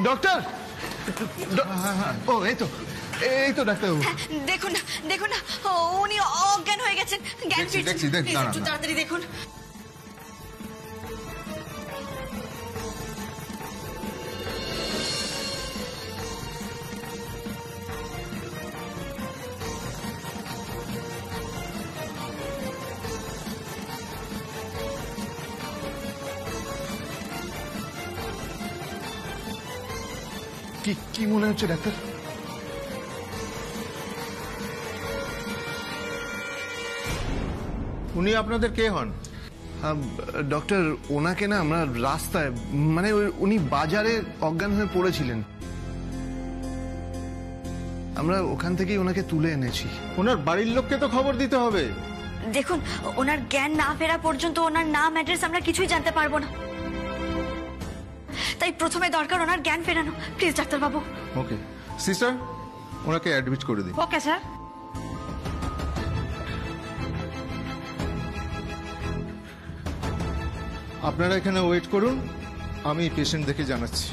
Doctor, ও এই তো ডাক্তারবাবু। দেখুন না, দেখুন না, উনি অজ্ঞান হয়ে গেছেন। জ্ঞান ফিরছে, একটু তাড়াতাড়ি দেখুন। কি মনে হচ্ছে ডাক্তার? উনি আপনাদের কে হন? ডক্টর, ওনাকে না আমরা রাস্তায়, মানে উনি বাজারে অজ্ঞান হয়ে পড়েছিলেন, আমরা ওখান থেকেই ওনাকে তুলে এনেছি। ওনার বাড়ির লোককে তো খবর দিতে হবে। দেখুন, ওনার জ্ঞান না ফেরা পর্যন্ত ওনার নাম অ্যাড্রেস আমরা কিছুই জানতে পারবো না। তাই প্রথমে দরকার ওনার জ্ঞান ফেরানো। প্লিজ ডাক্তারবাবু। ওকে সিস্টার, ওনাকে অ্যাডমিট করে দিন। Okay sir. আপনারা এখানে ওয়েট করুন, আমি পেশেন্ট দেখে জানাচ্ছি।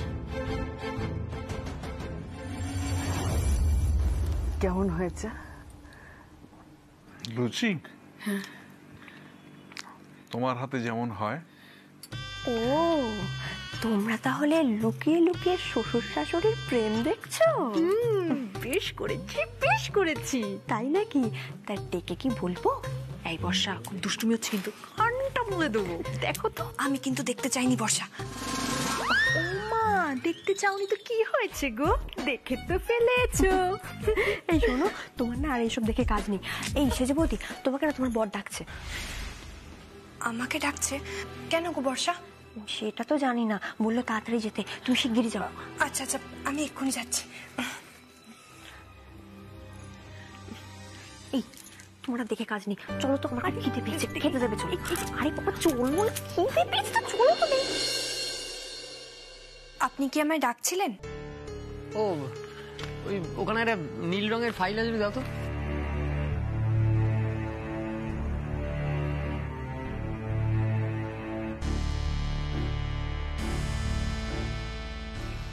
কেমন হয়েছে লুচি? তোমার হাতে যেমন হয়। ও, তোমরা তাহলে লুকিয়ে লুকিয়ে শ্বশুর শাশুড়ির প্রেম দেখছো? বেশ করেছি, বেশ করেছি। তাই নাকি? তার ডেকে কি বলবো? এই বর্ষা, খুব দুষ্টুমি হচ্ছে কিন্তু, কানটা বলে দেবো। দেখো তো। আমি কিন্তু দেখতে চাইনি বর্ষা। ও মা, দেখতে চাওনি তো কি হয়েছে গো? দেখে তো ফেলেছো। এই শোনো, তোমার না আর এইসব দেখে কাজ নেই। এই সেজে বৌদি, তোমাকে না তোমার বর ডাকছে। আমাকে ডাকছে কেন গো বর্ষা? সেটা তো জানি না, বললো তাড়াতাড়ি যেতে, তুমি শিগগিরই যাও। আচ্ছা আচ্ছা, আমি এক্ষুনি যাচ্ছি। এই তোমরা দেখে কাজ নেই, চলো তো, আমার খিদে পেয়েছে, খেতে দেবে চলো। আরে বাবা চলো না, খিদে পেয়েছে তো চলো তো। আপনি কি আমায় ডাকছিলেন? ও, ওই ওখানে একটা নীল রঙের ফাইল আছে, দাও তো।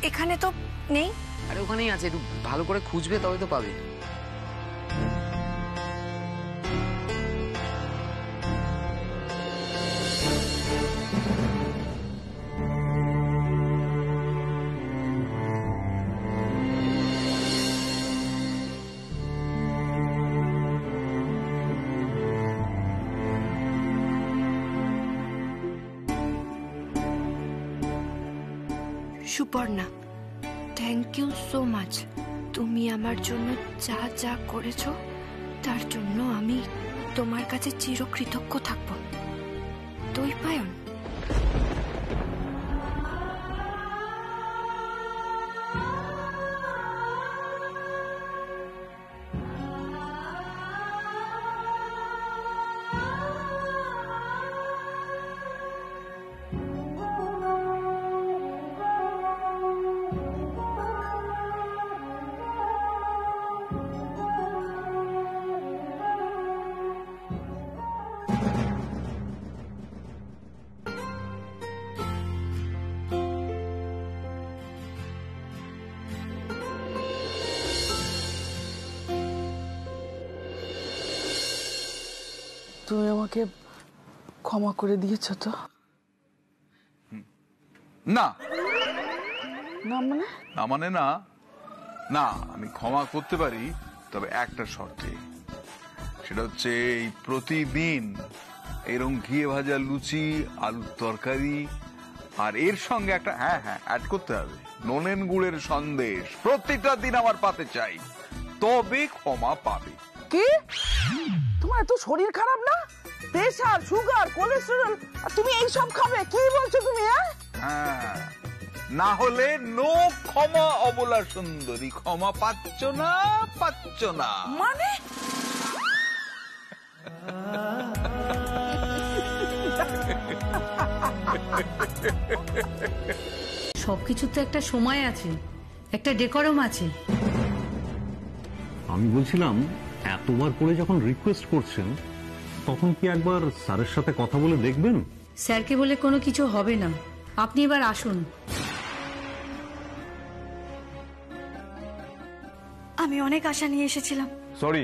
এখানে তো নেই। আরে ওখানেই আছে, একটু ভালো করে খুঁজবে তবে তো পাবে। Suparna, thank you so much. তুমি আমার জন্য যা যা করেছো তার জন্য আমি তোমার কাছে চিরকৃতজ্ঞ থাকবো। দৈপায়ন। তুমি আমাকে ক্ষমা করে দিয়েছো তো? না না মানে? না মানে না, না আমি ক্ষমা করতে পারি, তবে একটা শর্তে। সেটা হচ্ছে এই প্রতিদিন এরকম ঘিয়ে ভাজা লুচি, আলুর তরকারি, আর এর সঙ্গে একটা অ্যাড করতে হবে নলেন গুড়ের সন্দেশ প্রতিটা দিন আমার পাতে চাই, তবে ক্ষমা পাবে। কি? তোমার এত শরীর খারাপ না? প্রেসার, সুগার, কোলেস্টেরল, আর তুমি এই সব খাবে? কি বলছো তুমি? হ্যাঁ, না হলে নো ক্ষমা অবলা সুন্দরী। ক্ষমা পাচ্ছ না, পাচ্ছ না মানে? সবকিছুর তো একটা সময় আছে, একটা ডেকোরাম আছে। আমি বলছিলাম, এতবার করে যখন রিকোয়েস্ট করছেন, তখন কি একবার স্যারের সাথে কথা বলে দেখবেন? স্যারকে বলে কোনো কিছু হবে না, আপনি এবার আসুন। আমি অনেক আশা নিয়ে এসেছিলাম। সরি,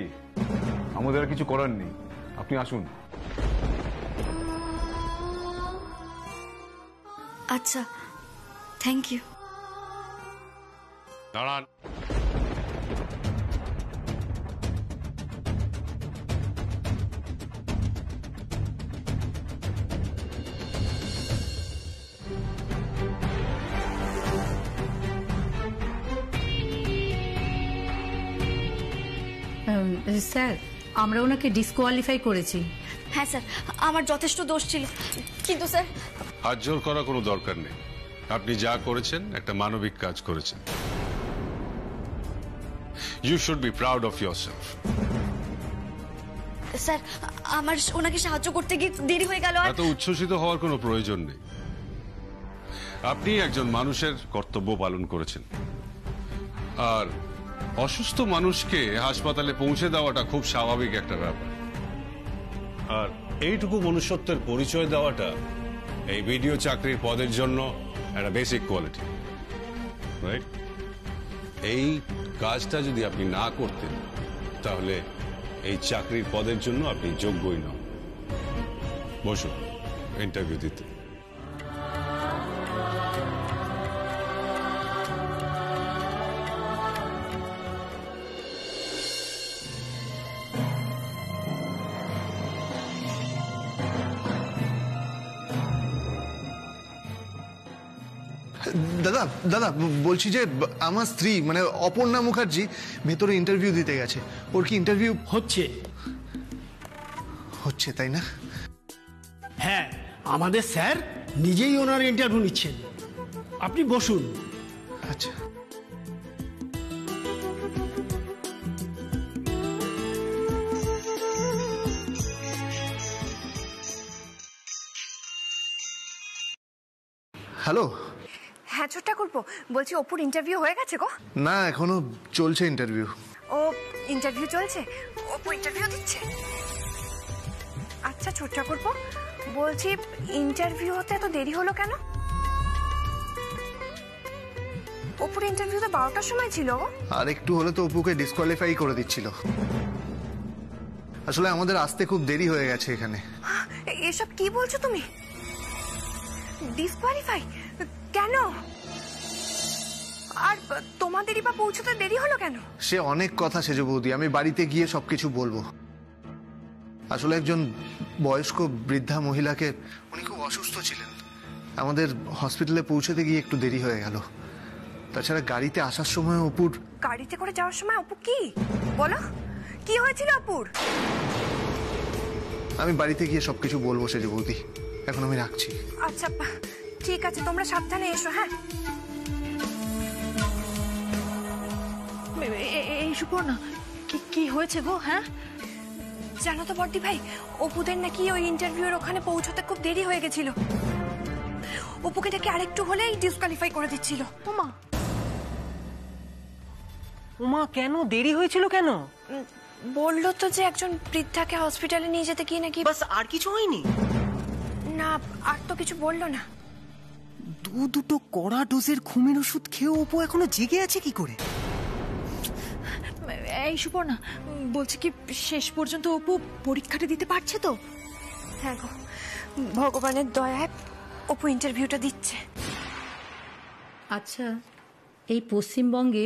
আমাদের আর কিছু করার নেই, আপনি আসুন। আচ্ছা, থ্যাংক ইউ। দাঁড়ান। স্যার, আমরা ওনাকে ডিসকোয়ালিফাই করেছি। হ্যাঁ স্যার, আমার যথেষ্ট দোষ ছিল, কিন্তু স্যার। হাত জোর করা কোনো দরকার নেই। আপনি যা করেছেন একটা মানবিক কাজ করেছেন। You should be proud of yourself. Sir, আমার ওনাকে সাহায্য করতে গিয়ে দেরি হয়ে গেল। এত উচ্ছ্বসিত হওয়ার কোনো প্রয়োজন নেই। আপনি একজন মানুষের কর্তব্য পালন করেছেন, আর অসুস্থ মানুষকে হাসপাতালে পৌঁছে দেওয়াটা খুব স্বাভাবিক একটা ব্যাপার। আর এইটুকু মনুষ্যত্বের পরিচয় দেওয়াটা এই ভিডিও চাকরির পদের জন্য একটা বেসিক কোয়ালিটি, রাইট? এই কাজটা যদি আপনি না করতেন তাহলে এই চাকরির পদের জন্য আপনি যোগ্যই নন। বসুন, ইন্টারভিউ দিতে। দাদা দাদা বলছি যে আমার স্ত্রী মানে অপর্ণা মুখার্জি ভেতরে ইন্টারভিউ দিতে গেছে। ওর কি ইন্টারভিউ হচ্ছে? হচ্ছে তাই না? হ্যাঁ, আমাদের স্যার নিজেই ওনার ইন্টারভিউ নিচ্ছেন। আপনি বসুন। আচ্ছা। হ্যালো। হ্যাঁ ছোট্টা করবো, বলছি অপুর ইন্টারভিউ হয়ে গেছে গো? না, এখনো চলছে ইন্টারভিউ। ও ইন্টারভিউ চলছে? অপু ইন্টারভিউ দিচ্ছে? আচ্ছা ছোট্টা করবো, বলছি ইন্টারভিউ হতে এত দেরি হলো কেন? অপুর ইন্টারভিউ তো 12টার সময় ছিল। আর একটু হলে তো অপুকে ডিসকোয়ালিফাই করে দিচ্ছিল। আসলে আমাদের আসতে খুব দেরি হয়ে গেছে এখানে। এসব কি বলছো তুমি? ডিসকোয়ালিফাই কেন? আর তোমাদেরই বা পৌঁছতে দেরি হলো কেন? সে অনেক কথা সেজ বৌদি, আমি বাড়িতে গিয়ে সবকিছু বলবো। আসলে একজন বয়স্ক বৃদ্ধা মহিলাকে, উনি খুব অসুস্থ ছিলেন, আমাদের হসপিটালে পৌঁছতে গিয়ে একটু দেরি হয়ে গেল। তাছাড়া গাড়িতে আসার সময় অপুর, গাড়িতে করে যাওয়ার সময় অপু কি বলো, কি হয়েছিল অপুর? আমি বাড়িতে গিয়ে সবকিছু বলবো সেজ বৌদি, এখন আমি রাখছি। আচ্ছা ঠিক আছে, তোমরা সাবধানে এসো। হ্যাঁ এই সুপর্ণা, কি হয়েছে গো? হ্যাঁ জানো তো বর্দি ভাই, অপুদের নাকি ওই ইন্টারভিউর ওখানে পৌঁছতে খুব দেরি হয়ে গেছিল। অপুকে নাকি আরেকটু হলেই ডিসকোয়ালিফাই করে দিচ্ছিল। ওমা ওমা, কেন দেরি হয়েছিল কেন? বললো তো যে একজন বৃদ্ধাকে হসপিটালে নিয়ে যেতে গিয়ে নাকি। বাস, আর কিছু হয়নি? না, আর তো কিছু বললো না। দুটো কড়া ডোজের ঘুমের ওষুধ খেয়ে অপু এখনো জেগে আছে কি করে? এই সুপর্ণা, বলছি কি শেষ পর্যন্ত অপু পরীক্ষাটা দিতে পারছে তো? হ্যাঁ গো, ভগবানের দয়ায় অপু ইন্টারভিউটা দিচ্ছে। আচ্ছা, এই পশ্চিমবঙ্গে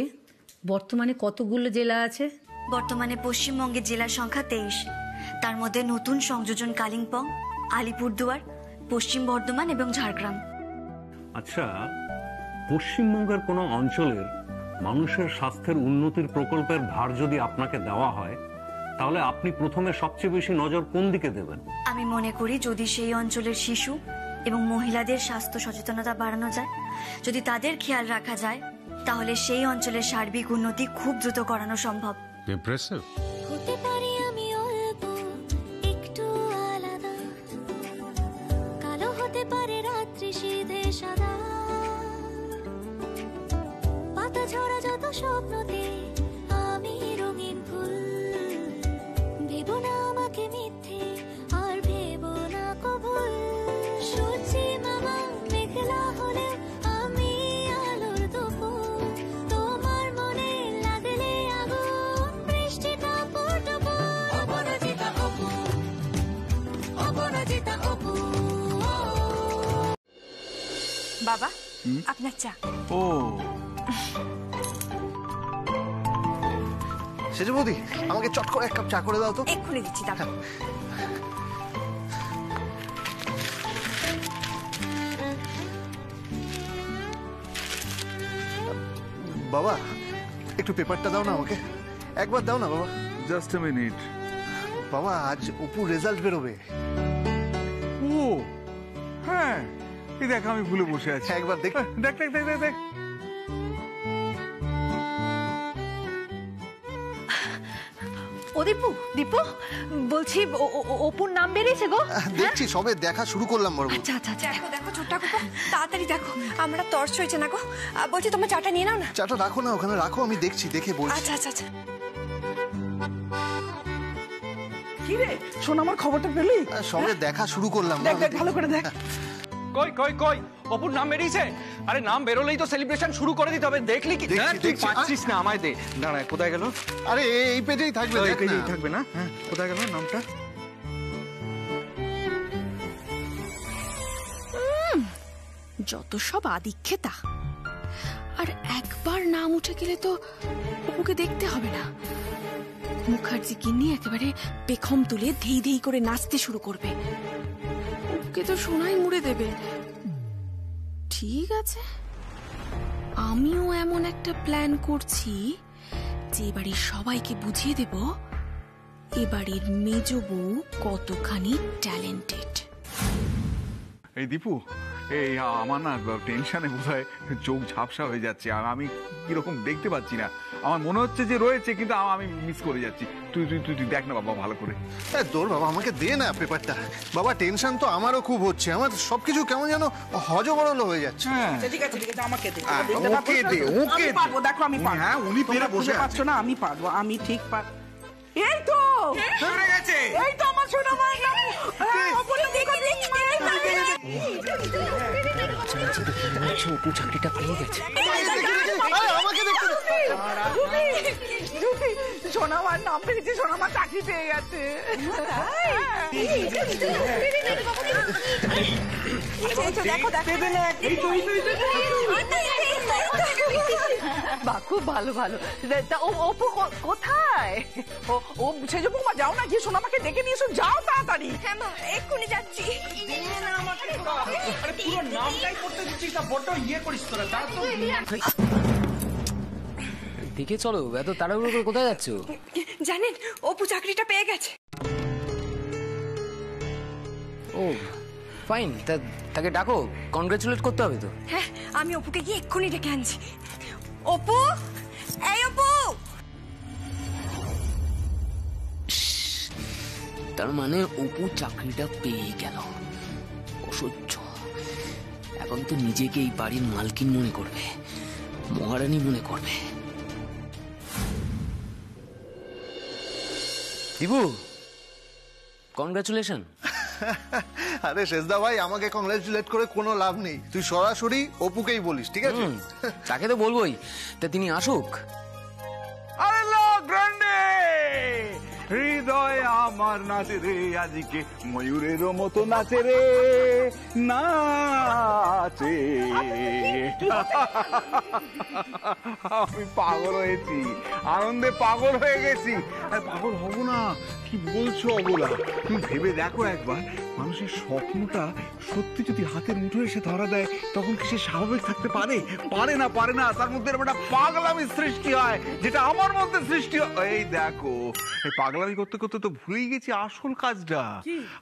বর্তমানে কতগুলো জেলা আছে? বর্তমানে পশ্চিমবঙ্গের জেলার সংখ্যা 23। তার মধ্যে নতুন সংযোজন কালিম্পং, আলিপুরদুয়ার, পশ্চিম বর্ধমান এবং ঝাড়গ্রাম। আচ্ছা, পশ্চিমবঙ্গের কোনো অঞ্চলের মানুষের স্বাস্থ্যের উন্নতির প্রকল্পের ভার যদি আপনাকে দেওয়া হয়, তাহলে আপনি প্রথমে সবচেয়ে বেশি নজর কোন দিকে দেবেন? আমি মনে করি যদি সেই অঞ্চলের শিশু এবং মহিলাদের স্বাস্থ্য সচেতনতা বাড়ানো যায়, যদি তাদের খেয়াল রাখা যায়, তাহলে সেই অঞ্চলের সার্বিক উন্নতি খুব দ্রুত করানো সম্ভব। ইমপ্রেসিভ। হতে পারি আমি অল্প একটু আলাদা, কালো হতে পারে রাত্রি সিধে সাদা, পাতা ঝরা যত স্বপ্নতে আমি রঙিন ফুল, ভেবো না আমাকে মিথ্যে আর ভেবো না কবুল, সূর্যি মামা মেঘলা হলে আমি আলোর দুপুর, তোমার মনে লাগলে আগুন, অর্পিতা অপু। বাবা আপনার চা। ও সেজে বৌদি আমাকে চট করে এক কাপ চা করে দাও তো। এক্ষুনি দিচ্ছি দাও। বাবা একটু পেপারটা দাও না আমাকে, একবার দাও না বাবা। Just a minute. বাবা আজ অপুর রেজাল্ট বেরোবে। ও হ্যাঁ, এই দেখ আমি ভুলে বসে আছি। একবার দেখ দেখ দেখ দেখ দেখ দেখ। ও দীপু, দীপু বলছি অপুর নাম বেরিয়েছে গো। দেখছি সবে দেখা শুরু করলাম বড় বউ। আচ্ছা আচ্ছা দেখো দেখো ছোট্টা কুকু তাড়াতাড়ি দেখো, আমরা তর্স হয়েছে না গো। বলছি তোমার চাটা নিয়ে নাও না। চাটা রাখো না ওখানে রাখো, আমি দেখছি, দেখে বলছি। আচ্ছা আচ্ছা আচ্ছা। কি রে শোন, আমার খবরটা পেলি? সবে দেখা শুরু করলাম। দেখ দেখ ভালো করে দেখ। কই কই কই অপুর নাম বেরিয়েছে? আরে নাম বেরোলেই তো সেলিব্রেশন শুরু করে দিতে হবে। দেখলি কি? তুই পাচ্ছিস না, আমায় দে। দাঁড়া, কোথায় গেল? আরে এই পেজেই থাকবে, এই দেখ না। পেজেই থাকবে না? হ্যাঁ, কোথায় গেল নামটা? যত সব আদিক্ষেতা। আর একবার নাম উঠে গেলে তো অপুকে দেখতে হবে না। মুখার্জি গিন্নি একেবারে পেখম তুলে ধেই ধেই করে নাচতে শুরু করবে। ওকে তো সোনাই মুড়ে দেবে। ঠিক আছে, আমিও এমন একটা প্ল্যান করছি যে বাড়ির সবাইকে বুঝিয়ে দেব এ বাড়ির মেজ বউ কতখানি ট্যালেন্টেড। এই দীপু, এই আমার না টেনশনে বোধহয় চোখ ঝাপসা হয়ে যাচ্ছে। আমি কিরকম দেখতে পাচ্ছি না। আমার মনে হচ্ছে যে রয়েছে, কিন্তু আমি মিস করে যাচ্ছি। তুই তুই তুই দেখ না বাবা ভালো করে। তোর বাবা আমাকে দে না পেপারটা। বাবা টেনশন তো আমারও খুব হচ্ছে, আমার সবকিছু কেমন যেন হজবরল হয়ে যাচ্ছে। ঠিক আছে ঠিক আছে, আমাকে দে। ওকে দে, ওকে আমি পারবো, দেখো আমি পারবো। হ্যাঁ, উনি পেরে বসে পাচ্ছ না, আমি পারবো, আমি ঠিক পারবো। এই তো পেরে গেছে, এই তো আমার সোনা মা। অপু চাকরিটা পেয়ে গেছে। সোনামার নাম পেয়েছে, সোনামার চাকরি পেয়ে গেছে। খুব ভালো ভালো। অপু কোথায়? ও সেজে বৌমা যাও না, গিয়ে সোনামাকে ডেকে নিয়ে এসো, যাও তাড়াতাড়ি। হ্যাঁ মা এক্ষুনি যাচ্ছি। দেখে চলো, এত তাড়াহুড়ো করে কোথায় যাচ্ছ? জানেন অপু চাকরিটা পেয়ে গেছে। ও ফাইন, তাকে ডাকো, কনগ্রাচুলেট করতে হবে তো। হ্যাঁ আমি অপুকে গিয়ে এক্ষুনি ডেকে আনছি। অপু, এই অপু। তার মানে অপু চাকরিটা পেয়ে গেল। অসহ্য। এখন তো নিজেকে এই বাড়ির মালকিন মনে করবে, মহারানী মনে করবে। দিবু, কনগ্রাচুলেশন। আরে শেষদা ভাই, আমাকে কংগ্রাচুলেট করে কোনো লাভ নেই। তুই সরাসরি অপুকেই বলিস, ঠিক আছে? তাকে তো বলবোই, তা তিনি আসুক। আরে লো গ্র্যান্ডে, হৃদয় আমার নাচে রে, আজকে ময়ূরের মতো নাচে রে, নাচে। আমি পাগল হয়েছি, আনন্দে পাগল হয়ে গেছি। আর পাগল হব না, কি বলছো অবলা? তুমি ভেবে দেখো একবার, মানুষের স্বপ্নটা সত্যি যদি হাতের মুঠোয় এসে ধরা দেয়, তখন কি সে স্বাভাবিক থাকতে পারে? পারে না, পারে না। তার মধ্যে একটা পাগলামি সৃষ্টি হয়, যেটা আমার মধ্যে সৃষ্টি হয়। এই দেখো, এই পাগলামি করতে করতে তো ভুলেই গেছি আসল কাজটা।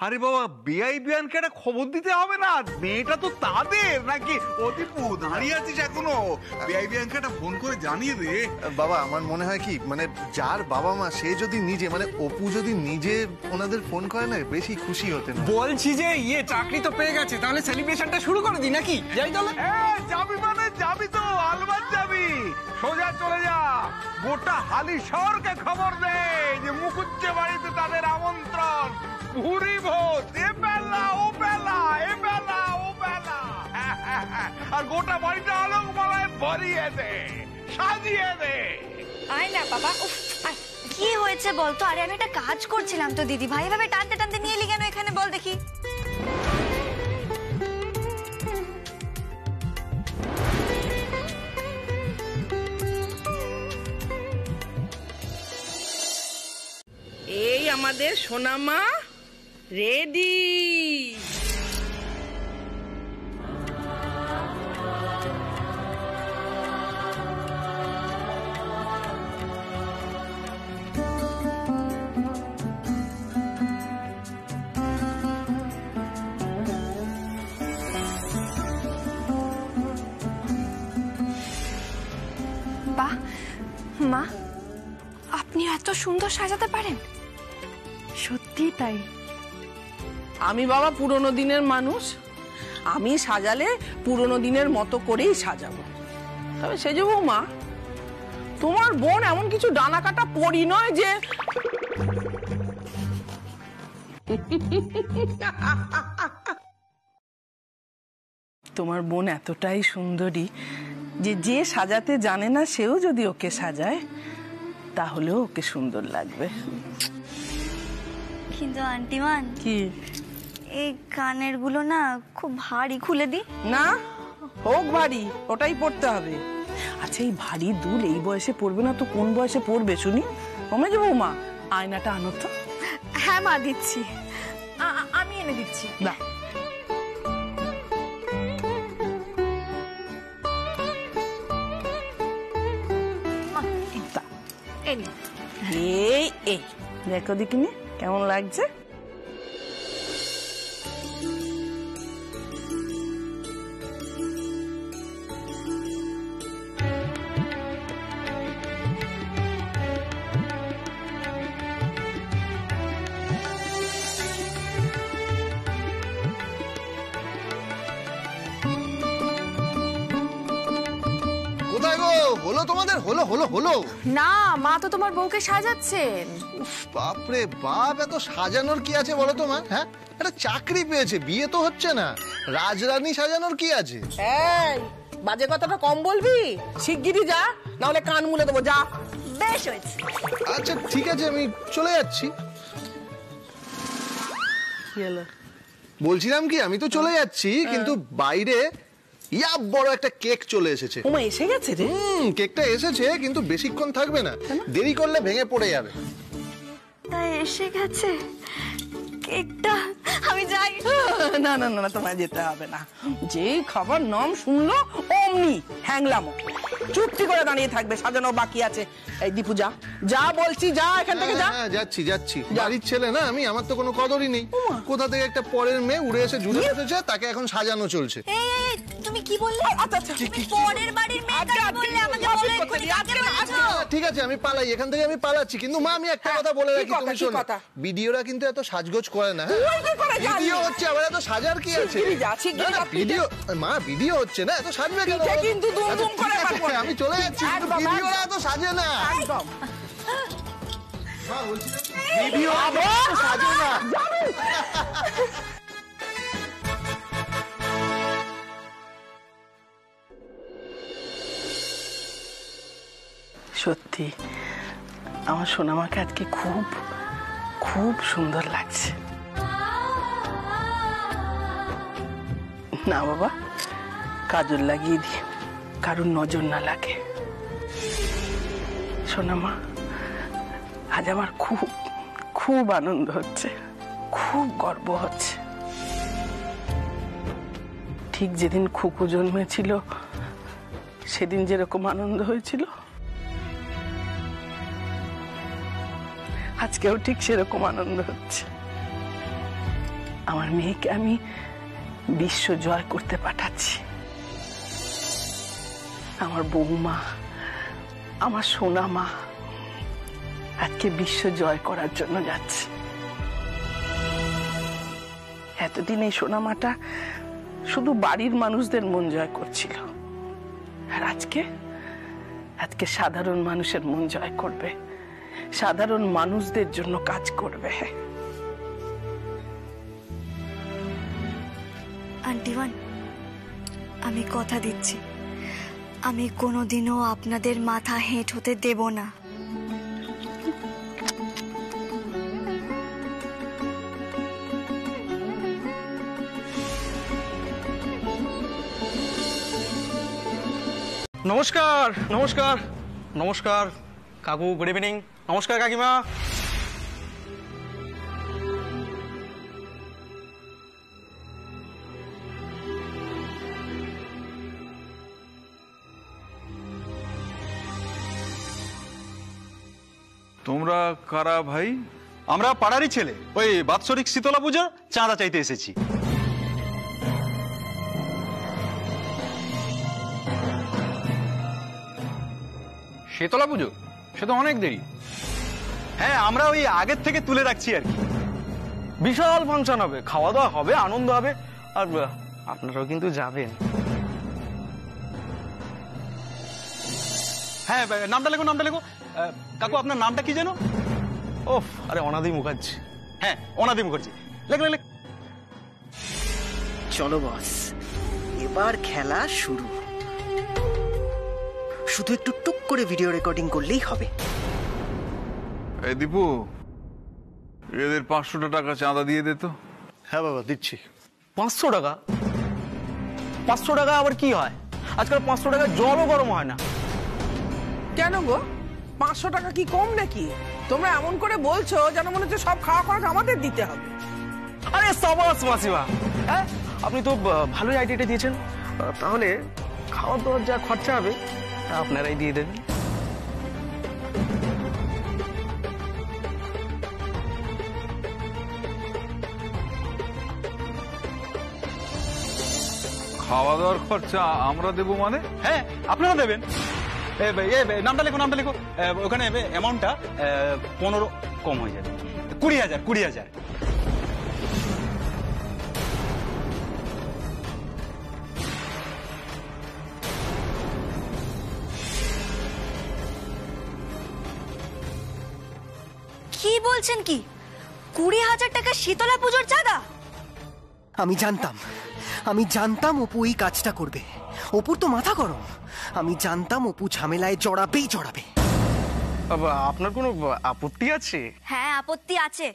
আরে বাবা, বেআই বিয়ানকে একটা খবর দিতে হবে না? মেয়েটা তো তাদের নাকি? অতিপু দাঁড়িয়ে আছিস এখনো? বেআই বিয়ানকে একটা ফোন করে জানিয়ে দে। বাবা আমার মনে হয় কি, মানে যার বাবা মা সে যদি নিজে, মানে অপু যদি নিজে ওনাদের ফোন করে না, বেশি খুশি হতেন। বলছি যে চাকরি তো পেয়ে গেছে, তাহলে সেলিব্রেশনটা শুরু করে দিই নাকি? যাই তাহলে। যাবি মানে যাবি তো, আলবাত যাবি। সোজা চলে যা, গোটা হালি শহরকে খবর দে যে মুকুজ্জে বাড়িতে তাদের আমন্ত্রণ। ভুরি ভোজ, এ বেলা ও বেলা, এ বেলা ও বেলা। আর গোটা বাড়িটা আলোকমালায় ভরিয়ে দে, সাজিয়ে দে। আয় না বাবা। কি হয়েছে বলতো? আরে আমি একটা কাজ করছিলাম তো দিদি ভাই, এভাবে টানতে টানতে নিয়ে এলি কেন এখানে, বল দেখি। আমাদের সোনামা রেডি। বাহ মা, আপনি এত সুন্দর সাজাতে পারেন? সত্যি তাই। আমি বাবা পুরনো দিনের মানুষ, আমি সাজালে পুরনো দিনের মতো করেই সাজাবো। তবে সেজ বৌমা, তোমার বোন এমন কিছু ডানা কাটা পড়ি নয় যে তোমার বোন এতটাই সুন্দরী যে যে সাজাতে জানে না সেও যদি ওকে সাজায় তাহলেও ওকে সুন্দর লাগবে। কিন্তু আন্টিমান, কি এই কানের গুলো না খুব ভারী, খুলে দি না? হোক ভারী, ওটাই পড়তে হবে। আচ্ছা, এই ভারী দুল এই বয়সে পড়বে না তো কোন বয়সে পড়বে শুনি? কমে যাবো মা, আয়নাটা আনো তো। হ্যাঁ মা, দিচ্ছি, আমি এনে দিচ্ছি। না, এই এই দেখো দেখিনি কেমন লাগছে। কোথায় গো? হলো তোমাদের? হলো হলো হলো না, মা তো তোমার বউকে সাজাচ্ছেন। বাপরে বাপ, এত সাজানোর কি আছে বলো তো মা? হ্যাঁ, একটা চাকরি পেয়েছে, বিয়ে তো হচ্ছে না, রাজরানী সাজানোর কি আছে? এই বাজে কথাটা কম বলবি, শিগগিরই যা, না হলে কান মুলে দেবো। যা। বেশ হয়েছে। আচ্ছা ঠিক আছে, আমি চলে যাচ্ছি। কি হলো? বলছিলাম কি, আমি তো চলে যাচ্ছি, কিন্তু বাইরে ইয়া বড় একটা কেক চলে এসেছে। ওমা, এসে গেছে রে? কেকটা এসেছে, কিন্তু বেশিক্ষণ থাকবে না, দেরি করলে ভেঙে পড়ে যাবে। তাই এসে গেছে কেকটা, আমি যাই। না না না, তোমায় যেতে হবে না। যেই খাবার নাম শুনলো অমনি হ্যাংলামো। চুপটি করে দাঁড়িয়ে থাকবে, সাজানো বাকি আছে। এই দীপু যা, যা বলছি, যা এখান থেকে যা। যাচ্ছি যাচ্ছি, বাড়ির ছেলে না আমি, আমার তো কোনো কদরই নেই। কোথা থেকে একটা পরের মেয়ে উড়ে এসে জুড়ে বসেছে, তাকে এখন সাজানো চলছে। এই তুমি কি বললে? আচ্ছা আচ্ছা, পরের বাড়ির মেয়েটা বললে আমাকে বলে এক্ষুনি কাকে বলেছো? ঠিক আছে, আমি পালাই, এখান থেকে আমি পালাচ্ছি। কিন্তু মা, আমি একটা কথা বলে রাখি, তুমি শোনো, ভিডিওরা কিন্তু এত সাজগোজ করে না। ভিডিও হচ্ছে, আবার এত সাজার কি আছে? ভিডিও মা, ভিডিও হচ্ছে না, এত সাজবে কেন? কিন্তু দুম করে আমি চলে যাচ্ছি, ভিডিওরা এত সাজে না। একদম ভিডিও সাজে না। সত্যি আমার সোনামাকে আজকে খুব খুব সুন্দর লাগছে। না বাবা, কাজল লাগিয়ে দি, কারোর নজর না লাগে। সোনামা, আজ আমার খুব খুব আনন্দ হচ্ছে, খুব গর্ব হচ্ছে। ঠিক যেদিন খুকু জন্মেছিল সেদিন যেরকম আনন্দ হয়েছিল, আজকেও ঠিক সেরকম আনন্দ হচ্ছে। আমার মেয়েকে আমি বিশ্ব জয় করতে পাঠাচ্ছি। আমার বৌমা, আমার সোনা মা আজকে বিশ্ব জয় করার জন্য যাচ্ছে। এতদিন এই সোনা মাটা শুধু বাড়ির মানুষদের মন জয় করছিল, আর আজকে আজকে সাধারণ মানুষের মন জয় করবে, সাধারণ মানুষদের জন্য কাজ করবে। আন্টিওয়ান, আমি কথা দিচ্ছি, আমি কোনোদিনও আপনাদের মাথা হেঁট হতে দেব না। নমস্কার নমস্কার নমস্কার কাকু, গুড ইভিনিং। নমস্কার কাকিমা। তোমরা কারা ভাই? আমরা পাড়ারই ছেলে, ওই বাৎসরিক শীতলা পুজোর চাঁদা চাইতে এসেছি। শীতলা পুজো? সে তো অনেক দেরি। হ্যাঁ, আমরা ওই আগের থেকে তুলে রাখছি আর কি। বিশাল ফাংশন হবে, খাওয়া দাওয়া হবে, আনন্দ হবে, আর আপনারাও কিন্তু যাবেন। হ্যাঁ, নামটা লেখো, নামটা লেখো। কাকু, আপনার নামটা কি যেন? ওফ, আরে অনাদি মুখার্জি। হ্যাঁ, অনাদি মুখার্জি। লেখ লেখ। চলো বস, এবার খেলা শুরু। শুধু একটু টুক করে ভিডিও রেকর্ডিং করলেই হবে। এই দীপু, এদের 500 টাকা চাঁদা দিয়ে দে তো। হ্যাঁ বাবা, দিচ্ছি। 500 টাকা? 500 টাকা আবার কি হয়? আজকাল 500 টাকা জলও গরম হয় না। কেন গো, 500 টাকা কি কম নাকি? তোমরা এমন করে বলছো যেন মনে হচ্ছে সব খাওয়া খরচ আমাদের দিতে হবে। আরে সাবাস মাসিমা, হ্যাঁ আপনি তো ভালোই আইডিয়াটা দিয়েছেন। তাহলে খাওয়া দাওয়ার যা খরচা হবে তা আপনারাই দিয়ে দেবেন। খাওয়া দাওয়ার খরচা আমরা দেবো মানে? হ্যাঁ, আপনারা দেবেন। নামটা লেখো, নামটা লেখো। ওখানে অ্যামাউন্টটা 15 কম হয়ে যাবে। 20,000, 20,000। কি বলছেন কি? 20,000 টাকা শীতলা পুজোর চাঁদা? আমি জানতাম অপু এই কাজটা করবে। অপুর তো মাথা গরম। আমি জানতাম অপু ঝামেলায় জড়াবে। আপনার কোনো আপত্তি আছে? হ্যাঁ, আপত্তি আছে।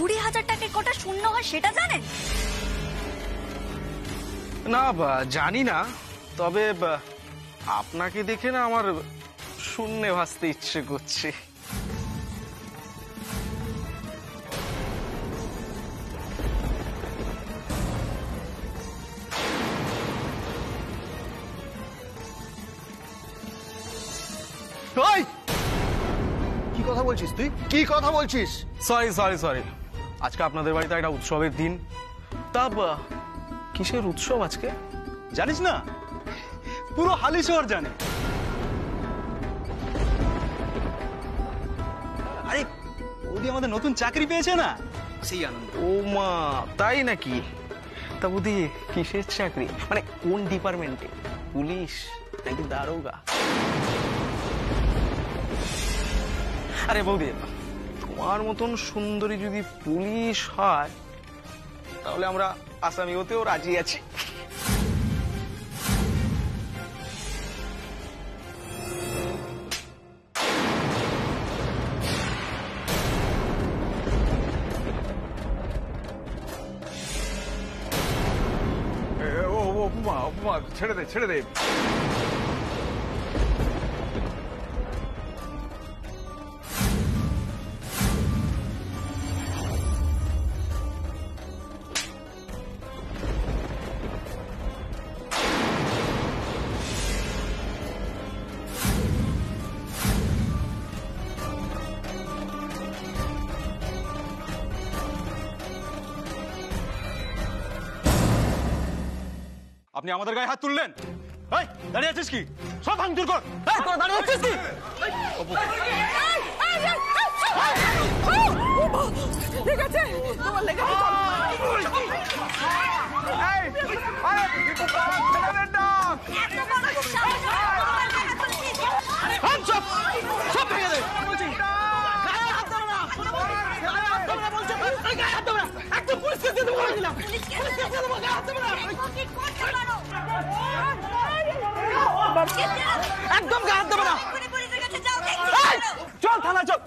20,000 টাকায় কটা শূন্য হয় সেটা জানেন? না, জানি না, তবে আপনাকে দেখে না আমার শূন্যে ভাসতে ইচ্ছে করছে। কি কথা বলছিস তুই? কি কথা বলছিস? সরি, আজকে আপনাদের বাড়িতে একটা উৎসবের দিন। তা কিসের উৎসব আজকে জানিস না? পুরো হালি শহর জানে। আরে ওদি আমাদের নতুন চাকরি পেয়েছে না, সেই আনন্দ। ও মা, তাই নাকি? তা বুদ্ধি কিসের চাকরি, মানে কোন ডিপার্টমেন্টে? পুলিশ নাকি দারোগা? আরে বৌদি, তোমার মতন সুন্দরী যদি পুলিশ হয় তাহলে আমরা আসামি হতেও রাজি আছি। উপমা, ছেড়ে দে। আপনি আমাদের গায়ে হাত তুললেন? এই, দাঁড়িয়ে আছিস কি? সব ভাঙচুর কর। দাঁড়িয়ে আছিস কি? একদম গা হাত দেবে না। চল থানা, চল।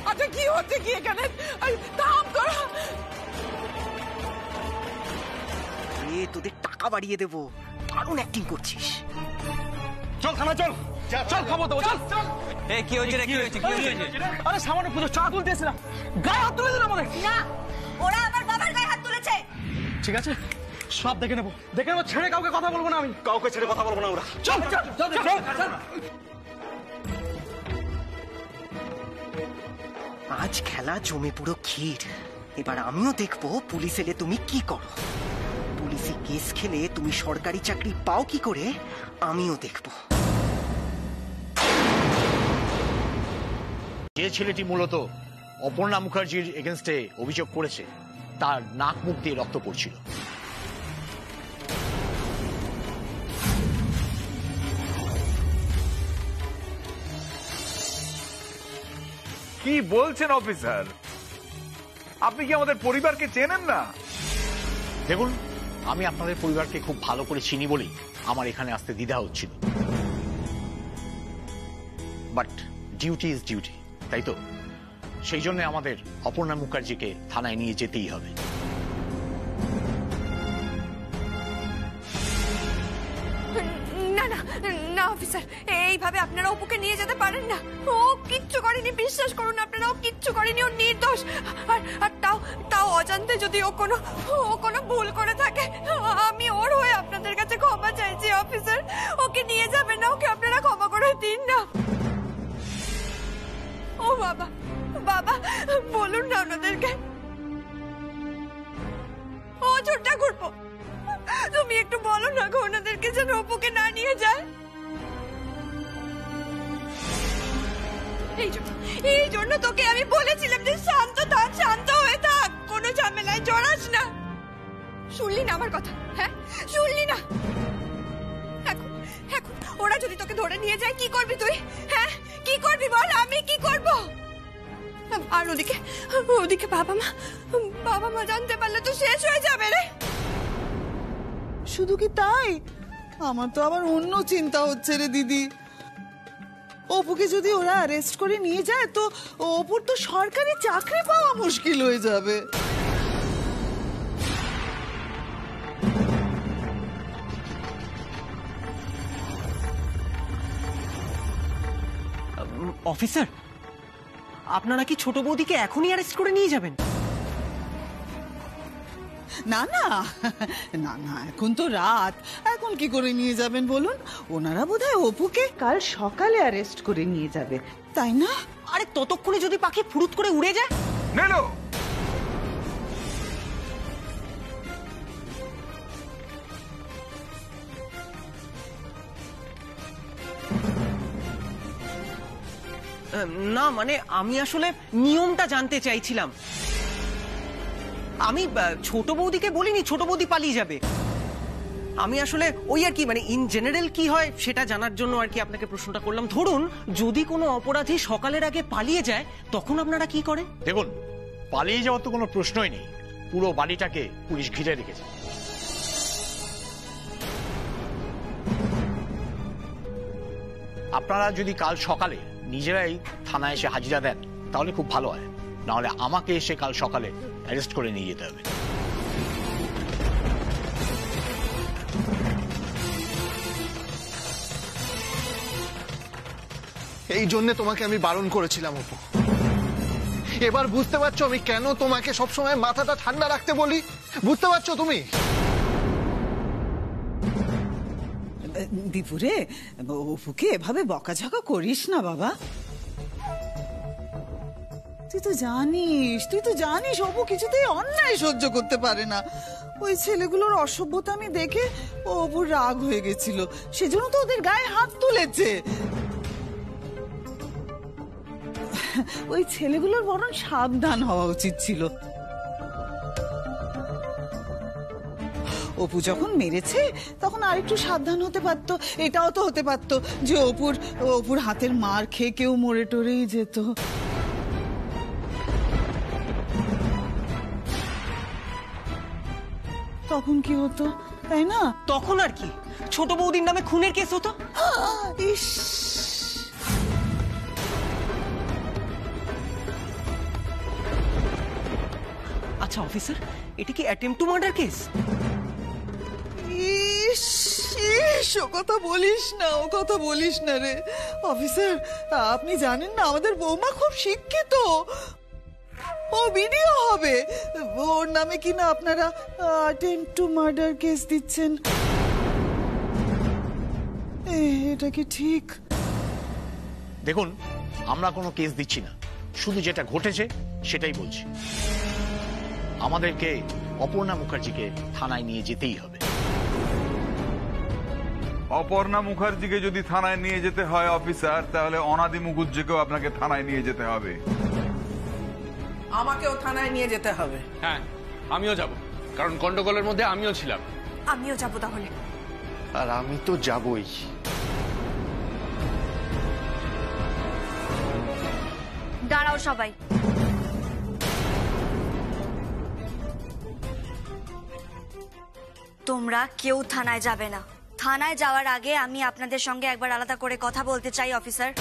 আচ্ছা, কি হচ্ছে কি এখানে? থাম তোরা। তোদের টাকা বাড়িয়ে দেবো, দারুণ অ্যাক্টিং করছিস। চল থানা, চল। চল, খাবো তো, চল। কি হয়েছে? আরে সামান্য পুজো চা তুলতে এসেছিলাম, গায়ে হাত তুলে দিল আমাদের। না, ওরা আমার বাবার গায়ে হাত তুলেছে। ঠিক আছে, সব দেখে নেবো, ছেড়ে কাউকে কথা বলবো না, আমি কাউকে ছেড়ে কথা বলবো না আমরা। চল চল চল চল। আজ খেলা জমে পুরো ক্ষীর। এবার আমিও দেখবো পুলিশ এলে তুমি কি করো। পুলিশে কেস খেলে তুমি সরকারি চাকরি পাও কি করে আমিও দেখবো। যে ছেলেটি মূলত অপর্ণা মুখার্জির এগেনস্টে অভিযোগ করেছে তার নাক মুখ দিয়ে রক্ত পড়ছিল। কি বলছেন অফিসার? আপনি কি আমাদের পরিবারকে চেনেন না? দেখুন, আমি আপনাদের পরিবারকে খুব ভালো করে চিনি বলেই আমার এখানে আসতে দ্বিধা হচ্ছিল, বাট ডিউটি ইজ ডিউটি, তাই তো? সেই জন্য আমাদের অপর্ণা মুখার্জিকে থানায় নিয়ে যেতেই হবে। না না না অফিসার, এইভাবে আপনারা অপুকে নিয়ে যেতে পারেন না। ও কিচ্ছু করেনি, বিশ্বাস করুন আপনারা, ও কিচ্ছু করেনি, ও নির্দোষ। আর তাও অজান্তে যদি ও কোনো ভুল করে থাকে, আমি ওর হয়ে আপনাদের কাছে ক্ষমা চাইছি অফিসার। ওকে নিয়ে যাবেন না, ওকে আপনারা ক্ষমা করে দিন না। ও বাবা, বাবা বলুন না ওনাদেরকে। ও ছোট্টা ঘুরবো, তুমি একটু বলো না গো ওনাদেরকে যেন অপুকে না নিয়ে যায়। এই জন্য তোকে আমি বলেছিলাম যে শান্ত থাক, শান্ত হয়ে থাক, কোনো ঝামেলায় জড়াস না। শুনলি না আমার কথা? হ্যাঁ শুনলি না? এখন ওরা যদি তোকে ধরে নিয়ে যায় কি করবি তুই? হ্যাঁ কি করবি বল, আমি কি করব? আর ওদিকে বাবা মা জানতে পারলে তো শেষ হয়ে যাবে রে। শুধু কি তাই, আমার তো আবার অন্য চিন্তা হচ্ছে রে দিদি। অপুকে যদি ওরা অ্যারেস্ট করে নিয়ে যায় তো অপুর তো সরকারি চাকরি পাওয়া মুশকিল হয়ে যাবে। অফিসার, আপনারা কি ছোট বৌদিকে এখনই অ্যারেস্ট করে নিয়ে যাবেন? না না না না, এখন তো রাত, এখন কি করে নিয়ে যাবেন বলুন? ওনারা বোধহয় অপুকে কাল সকালে অ্যারেস্ট করে নিয়ে যাবে, তাই না? আরে ততক্ষণে যদি পাখি ফুরুত করে উড়ে যায়? নেলো না মানে আমি আসলে নিয়মটা জানতে চাইছিলাম। আমি ছোট বৌদিকে বলিনি ছোট বৌদি পালিয়ে যাবে। আমি আসলে ওই আর কি, মানে ইন জেনারেল কি হয় সেটা জানার জন্য আর কি আপনাকে প্রশ্নটা করলাম। ধরুন যদি কোনো অপরাধী সকালের আগে পালিয়ে যায় তখন আপনারা কি করেন? দেখুন, পালিয়ে যাওয়ার তো কোনো প্রশ্নই নেই, পুরো বাড়িটাকে পুলিশ ঘিরে রেখেছে। আপনারা যদি কাল সকালে নিজেরাই থানায় এসে হাজিরা দেন তাহলে খুব ভালো হয়, নাহলে আমাকে এসে কাল সকালে অ্যারেস্ট করে নিয়ে যেতে হবে। এই জন্য তোমাকে আমি বারণ করেছিলাম অপু। এবার বুঝতে পারছো আমি কেন তোমাকে সবসময় মাথাটা ঠান্ডা রাখতে বলি? বুঝতে পারছো তুমি? দীপুরে, অপুকে এভাবে বকাঝকা করিস না বাবা। তুই তো জানিস অপু কিছুতেই অন্যায় সহ্য করতে পারে না। ওই ছেলেগুলোর অসভ্যতা আমি দেখে অপুর রাগ হয়ে গেছিল, সেজন্য তো ওদের গায়ে হাত তুলেছে। ওই ছেলেগুলোর বরং সাবধান হওয়া উচিত ছিল। অপু যখন মেরেছে তখন আরেকটু সাবধান হতে পারতো। এটাও তো হতে পারতো যে অপুর হাতের মার খেয়ে কেউ মরে টরেই যেত। তখন কি হতো, তাই না? তখন আর কি, ছোট বৌদির নামে খুনের কেস হতো। ইস, আচ্ছা অফিসার, এটা কি অ্যাটেম্পট টু মার্ডার কেস? ও কথা বলিস না রে অফিসার। আপনি জানেন না আমাদের বৌমা খুব শিক্ষিত। ও ভিডিও হবে। ওর নামে কিনা আপনারা অ্যাটেম্প টু মার্ডার কেস দিচ্ছেন। এটা কি ঠিক? দেখুন, আমরা কোনো কেস দিচ্ছি না, শুধু যেটা ঘটেছে সেটাই বলছি। আমাদেরকে অপর্ণা মুখার্জিকে থানায় নিয়ে যেতেই হবে। অপর্ণা মুখার্জিকে যদি থানায় নিয়ে যেতে হয় অফিসার, তাহলে অনাদি মুখার্জিকেও আপনাকে থানায় নিয়ে যেতে হবে। আমাকেও থানায় নিয়ে যেতে হবে। হ্যাঁ, আমিও যাব, কারণ গন্ডগোলের মধ্যে আমিও ছিলাম। আমিও যাব তাহলে। আর আমি তো যাবই। দাঁড়াও সবাই। তোমরা কেউ থানায় যাবে না। থানায় যাওয়ার আগে আমি আপনাদের সঙ্গে একবার আলাদা করে কথা বলতে চাই অফিসার।